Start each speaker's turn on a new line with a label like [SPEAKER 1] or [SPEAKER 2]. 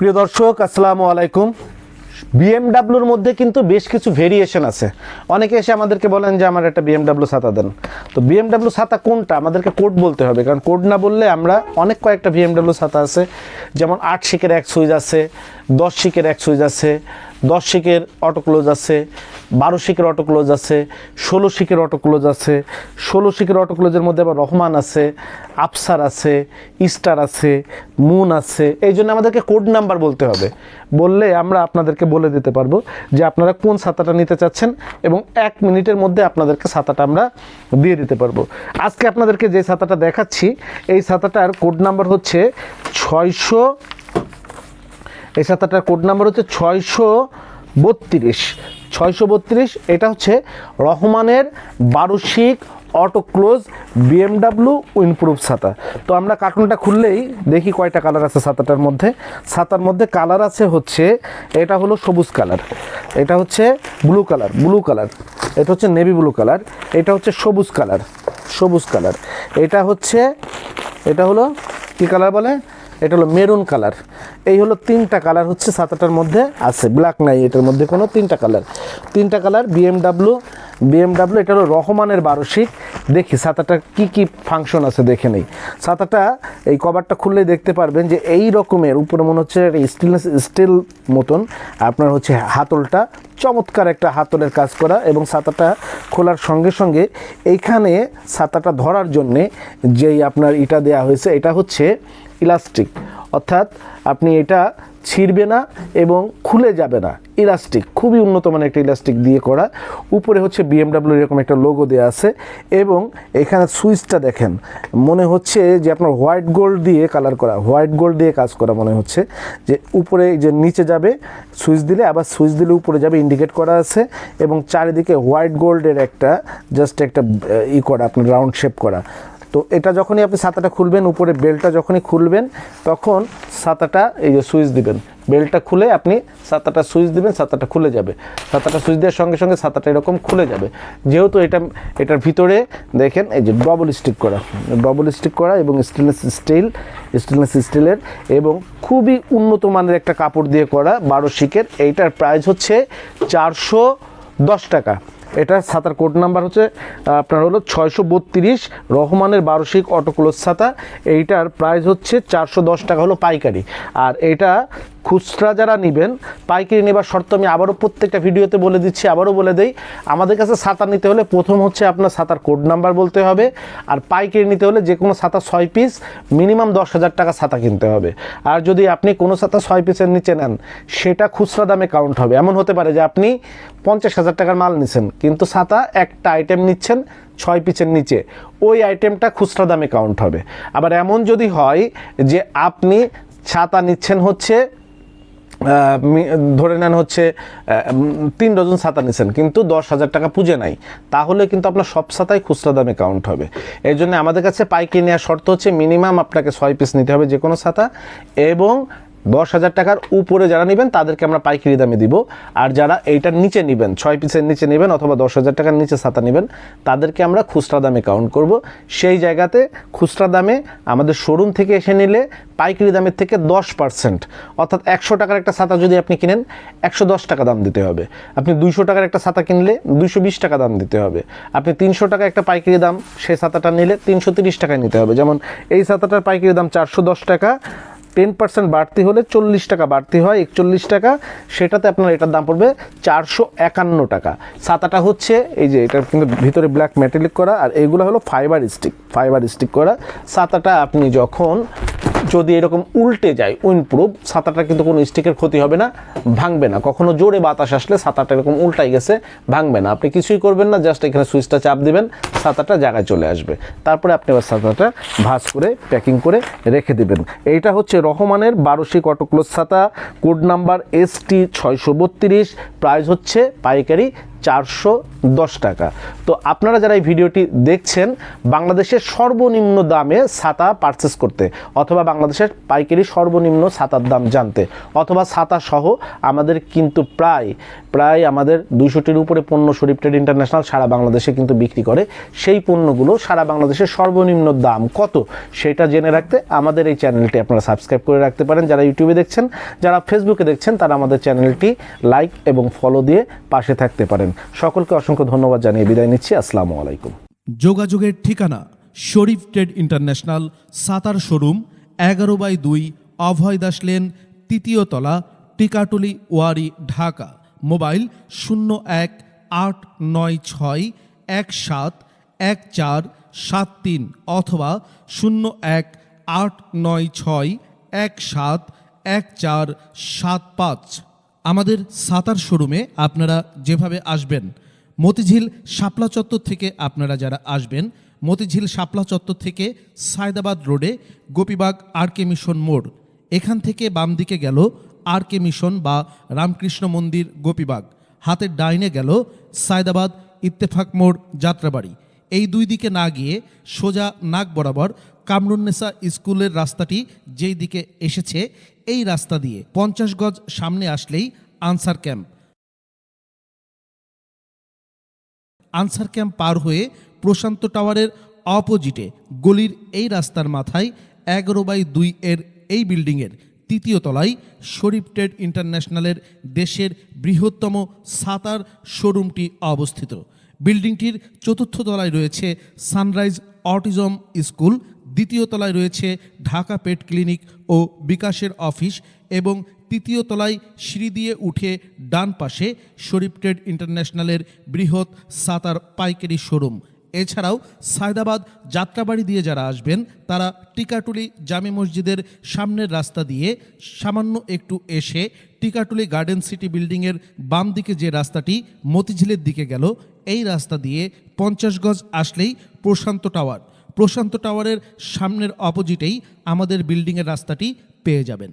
[SPEAKER 1] প্রিয় দর্শক আসসালামু আলাইকুম। বিএমডাব্লিউর মধ্যে কিন্তু বেশ কিছু ভেরিয়েশন আছে। অনেকে এসে আমাদেরকে বলেন যে আমার একটা বিএমডাব্লিউ ছাতা দেন। তো বিএমডাব্লিউ ছাতা কোনটা আমাদেরকে কোড বলতে হবে, কারণ কোড না বললে আমরা অনেক কয়েকটা বিএমডাব্লিউ ছাতা আছে, যেমন 8 শিকের এক সুইচ আছে, 10 শিকের এক সুইচ আছে, 10 শিকের অটো ক্লোজ আছে, 12 শিকের অটো ক্লোজ আছে, 16 শিকের অটো ক্লোজ আছে। 16 শিকের অটো ক্লোজের মধ্যে আবার রহমান আছে, আফসার আছে, স্টার আছে, মুন আছে। এই জন্য আমাদেরকে কোড নাম্বার বলতে হবে, বললে আমরা আপনাদেরকে বলে দিতে পারবো যে আপনারা কোন ছাতাটা নিতে চাচ্ছেন এবং 1 মিনিটের মধ্যে আপনাদেরকে ছাতাটা আমরা দিয়ে দিতে পারবো। আজকে আপনাদেরকে যে ছাতাটা দেখাচ্ছি এই ছাতাটার কোড নাম্বার হচ্ছে 600। এই ছাতাটার কোড নাম্বার হচ্ছে 632। এটা হচ্ছে রহমানের 12 শিক অটো ক্লোজ বিএমডাব্লিউ উইন্ডপ্রুফ ছাতা। তো আমরা কার্টুনটা খুললেই দেখি কয়টা কালার আছে ছাতাটার মধ্যে। ছাতার মধ্যে কালার আছে হচ্ছে, এটা হলো সবুজ কালার, এটা হচ্ছে ব্লু কালার, এটা হচ্ছে নেভি ব্লু কালার, এটা হচ্ছে সবুজ কালার, এটা হলো কি কালার বলে, এটা হলো মেরুন কালার। এই হলো 3টা কালার হচ্ছে ছাতাটার মধ্যে আছে, ব্ল্যাক নাই এটার মধ্যে কোনো। 3টা কালার বিএমডাব্লিউ। এটা হলো রহমানের 12 শিক। দেখি ছাতাটার কি ফাংশন আছে দেখে নেই। ছাতাটা এই কভারটা খুললেই দেখতে পারবেন যে এই রকমের উপরে মনে হচ্ছে স্টেনলেস স্টিল মতন আপনার হচ্ছে হাতলটা, চমৎকার একটা হাতলের কাজ করা। এবং ছাতাটা খোলার সঙ্গে সঙ্গে এইখানে ছাতাটা ধরার জন্যে যেই আপনার ইটা দেওয়া হয়েছে, এটা হচ্ছে ইলাস্টিক, অর্থাৎ আপনি এটা ছিঁড়বে না এবং খুলে যাবে না। ইলাস্টিক, খুবই উন্নত মানের একটা ইলাস্টিক দিয়ে করা। উপরে হচ্ছে বিএমডাব্লিউ এরকম একটা লোগো দেওয়া আছে এবং এখানে সুইচটা দেখেন, মনে হচ্ছে যে আপনার হোয়াইট গোল্ড দিয়ে কালার করা, হোয়াইট গোল্ড দিয়ে কাজ করা। মনে হচ্ছে যে উপরে যে নিচে যাবে সুইচ দিলে, আবার সুইচ দিলে উপরে যাবে, ইন্ডিকেট করা আছে। এবং চারিদিকে হোয়াইট গোল্ডের একটা জাস্ট একটা করা, আপনার রাউন্ড শেপ করা। তো এটা যখনই আপনি ছাতাটা খুলবেন, উপরে বেল্টটা যখনই খুলবেন তখন ছাতাটা এই যে সুইচ দিবেন, বেল্টটা খুলে আপনি ছাতাটা সুইচ দিবেন, ছাতাটা খুলে যাবে। ছাতাটা সুইচ দেওয়ার সঙ্গে সঙ্গে ছাতাটা এরকম খুলে যাবে। যেহেতু এটার ভিতরে দেখেন এই যে ডবল স্টিক করা এবং স্টেনলেস স্টিলের এবং খুবই উন্নত মানের একটা কাপড় দিয়ে করা 12 শিকের। এইটার প্রাইস হচ্ছে 410 টাকা। এটার ছাতার কোড নাম্বার হচ্ছে আপনার হলো 632, রহমানের 12 শিক অটো ক্লোজ ছাতা। এইটার প্রাইস হচ্ছে 410 টাকা হলো পাইকারি। আর এটা খুচরা যারা নেবেন, পাইকারি নেবার শর্ত আমি আবারও প্রত্যেকটা ভিডিওতে বলে দিচ্ছি, আবারও বলে দেই। আমাদের কাছে ছাতা নিতে হলে প্রথম হচ্ছে আপনার ছাতার কোড নাম্বার বলতে হবে, আর পাইকারি নিতে হলে যে কোনো ছাতা 6 পিস মিনিমাম 10,000 টাকা ছাতা কিনতে হবে। আর যদি আপনি কোনো ছাতা 6 পিসের নিচে নেন সেটা খুচরা দামে কাউন্ট হবে। এমন হতে পারে যে আপনি 50,000 টাকার মাল নিচ্ছেন কিন্তু ছাতা একটা আইটেম নিচ্ছেন 6 পিসের নিচে, ওই আইটেমটা খুচরা দামে কাউন্ট হবে। আবার এমন যদি হয় যে আপনি ছাতা নিচ্ছেন হচ্ছে ধরে নেন হচ্ছে 3 ডজন ছাতা নিচ্ছেন কিন্তু 10,000 টাকা পুঁজে নাই, তাহলে কিন্তু আপনার সব ছাতাই খুচরা দামে কাউন্ট হবে। এই জন্য আমাদের কাছে পাইকারি নেওয়ার শর্ত হচ্ছে মিনিমাম আপনাকে 6 পিস নিতে হবে যে কোনো ছাতা, এবং 10,000 টাকার উপরে যারা নেবেন তাদেরকে আমরা পাইকারি দামে দিব। আর যারা এইটার নিচে নেবেন, 6 পিসের নিচে নেবেন অথবা 10,000 টাকার নিচে ছাতা নেবেন, তাদেরকে আমরা খুচরা দামে কাউন্ট করব। সেই জায়গাতে খুচরা দামে আমাদের শোরুম থেকে এসে নিলে পাইকারি দামের থেকে 10%, অর্থাৎ 100 টাকার একটা ছাতা যদি আপনি কিনেন 110 টাকা দাম দিতে হবে। আপনি 200 টাকার একটা ছাতা কিনলে 220 টাকা দাম দিতে হবে। আপনি 300 টাকা একটা পাইকারি দাম সেই ছাতাটা নিলে 330 টাকায় নিতে হবে। যেমন এই ছাতাটার পাইকারি দাম 410 টাকা, 10% বাড়তি হলে 40 টাকা বাড়তি হয় 41 টাকা, সেটাতে আপনার এটার দাম পড়বে 451 টাকা। ছাতাটা হচ্ছে এই যে এটা কিন্তু ভিতরে ব্ল্যাক মেটালিক করা, আর এইগুলো হলো ফাইবার স্টিক করা। ছাতাটা আপনি যখন যদি এরকম উল্টে যায় উইন্ডপ্রুফ, ছাতাটা কিন্তু কোনো স্টিকের ক্ষতি হবে না, ভাঙবে না। কখনো জোরে বাতাস আসলে ছাতাটা এরকম উল্টাই গেছে, ভাঙবে না। আপনি কিছুই করবেন না, জাস্ট এখানে সুইচটা চাপ দিবেন, ছাতাটা জায়গায় চলে আসবে। তারপরে আপনি আবার ছাতাটা ভাঁজ করে প্যাকিং করে রেখে দিবেন। এইটা হচ্ছে রহমানের 12 শিক অটো ক্লোজ ছাতা, কোড নাম্বার ST 632, প্রাইস হচ্ছে পাইকারি 410 টাকা। তো আপনারা যারা এই ভিডিওটি দেখছেন, বাংলাদেশের সর্বনিম্ন দামে ছাতা পারচেস করতে অথবা বাংলাদেশের পাইকারি সর্বনিম্ন ছাতার দাম জানতে অথবা ছাতা সহ আমাদের কিন্তু প্রায় আমাদের 200টির উপরে পণ্য শরীফ ট্রেড ইন্টারন্যাশনাল সারা বাংলাদেশে কিন্তু বিক্রি করে। সেই পণ্যগুলো সারা বাংলাদেশের সর্বনিম্ন দাম কত সেটা জেনে রাখতে আমাদের এই চ্যানেলটি আপনারা সাবস্ক্রাইব করে রাখতে পারেন। যারা ইউটিউবে দেখছেন, যারা ফেসবুকে দেখছেন, তারা আমাদের চ্যানেলটি লাইক এবং ফলো দিয়ে পাশে থাকতে পারেন। সকলকে অসংখ্য ধন্যবাদ জানিয়ে বিদায় নিচ্ছি। আসসালামু আলাইকুম।
[SPEAKER 2] যোগাযোগের ঠিকানা শরীফ ট্রেড ইন্টারন্যাশনাল সাতার শোরুম, 11/2 অভয় দাস লেন, 3য় তলা, টিকাটুলি, ওয়ারী, ঢাকা। মোবাইল 018961714173 অথবা 018961714175। আমাদের সাতার শোরুমে আপনারা যেভাবে আসবেন, মতিঝিল শাপলা চত্বর থেকে আপনারা যারা আসবেন, মতিঝিল শাপলা চত্বর থেকে সায়দাবাদ রোডে গোপীবাগ আরকে মিশন মোড়, এখান থেকে বাম দিকে গেল আরকে মিশন বা রামকৃষ্ণ মন্দির গোপীবাগ, হাতের ডাইনে গেল সায়দাবাদ ইত্তেফাক মোড় যাত্রাবাড়ি। এই দুই দিকে না গিয়ে সোজা নাক বরাবর কামরুন্নেসা স্কুলের রাস্তাটি যেই দিকে এসেছে, এই রাস্তা দিয়ে 50 গজ সামনে আসলেই আনসার ক্যাম্প। আনসার ক্যাম্প পার হয়ে প্রশান্ত টাওয়ারের অপোজিটে গলির এই রাস্তার মাথায় 11/2 এর এই বিল্ডিংয়ের 3য় তলায় শরীফ ট্রেড ইন্টারন্যাশনালের দেশের বৃহত্তম ছাতার শোরুমটি অবস্থিত। বিল্ডিংটির 4র্থ তলায় রয়েছে সানরাইজ অটিজম স্কুল, 2য় তলায় রয়েছে ঢাকা পেট ক্লিনিক ও বিকাশের অফিস এবং 3য় তলায় সিঁড়ি দিয়ে উঠে ডান পাশে শরীফ ট্রেড ইন্টারন্যাশনালের বৃহৎ ছাতার পাইকারি শোরুম। এছাড়াও সায়দাবাদ যাত্রাবাড়ি দিয়ে যারা আসবেন, তারা টিকাটুলি জামে মসজিদের সামনের রাস্তা দিয়ে সামান্য একটু এসে টিকাটুলি গার্ডেন সিটি বিল্ডিংয়ের বাম দিকে যে রাস্তাটি মতিঝিলের দিকে গেল, এই রাস্তা দিয়ে 50 গজ আসলেই প্রশান্ত টাওয়ার। প্রশান্ত টাওয়ারের সামনের অপোজিটেই আমাদের বিল্ডিংয়ের রাস্তাটি পেয়ে যাবেন।